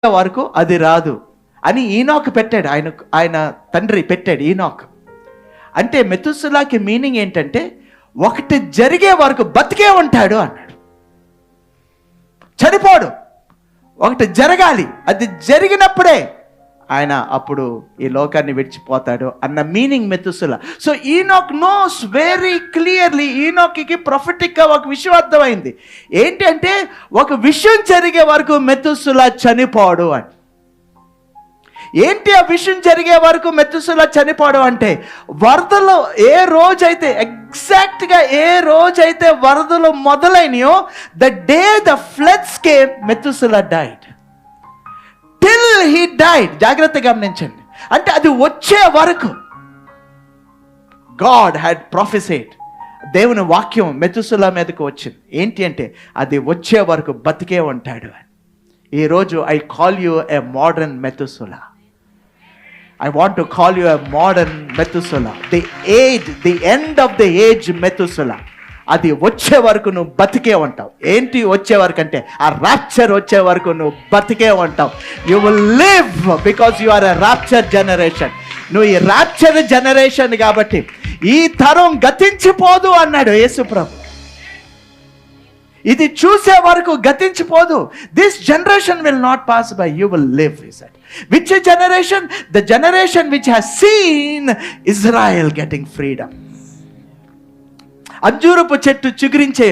వరకు అది రాదు అని ఈనోక్ పెట్టాడు. ఆయన తండ్రి పెట్టాడు ఈనోక్. అంటే మెతుసలాకి మీనింగ్ ఏంటంటే ఒకటి జరిగే వరకు బతికే ఉంటాడు అన్నాడు. చనిపోడు, ఒకటి జరగాలి, అది జరిగినప్పుడే ఆయన అప్పుడు ఈ లోకాన్ని విడిచిపోతాడు అన్న meaning Methuselah. So Enoch knows very clearly, ఈనోక్కి ప్రొఫెటిక్గా ఒక విషయం అర్థమైంది. ఏంటి అంటే ఒక విషయం జరిగే వరకు మెతుసల చనిపోడు అని. ఏంటి ఆ విషయం జరిగే వరకు మెతుసల చనిపోవడం అంటే, వరదలు ఏ రోజైతే ఎగ్జాక్ట్గా ఏ రోజైతే వరదలు మొదలైనయో the day the floods came Methuselah died till he died. జాగ్రత్తగా గమనించండి. అంటే అది వచ్చే వరకు గాడ్ హ్యాడ్ ప్రొఫెసైడ్, దేవుని వాక్యం మెతుసల మీదకు వచ్చింది. ఏంటి అంటే అది వచ్చే వరకు బతికే ఉంటాడు అని. ఈరోజు I call you a modern Methuselah. I want to call you a modern Methuselah. The end of the age Methuselah. అది వచ్చే వరకు నువ్వు బతికే ఉంటావు. ఏంటి వచ్చే వరకు అంటే ఆ రాప్చర్ వచ్చే వరకు నువ్వు బతికే ఉంటావు. You will live because you are a rapture generation. నువ్వు ఈ రాప్చర్ జనరేషన్ కాబట్టి ఈ తరం గతించిపోదు అన్నాడు యేసు ప్రభు. ఇది చూసే వరకు గతించిపోదు. This generation will not pass by, you will live. Which generation? The generation which has seen Israel getting freedom. అంజూరపు చెట్టు చిగురించే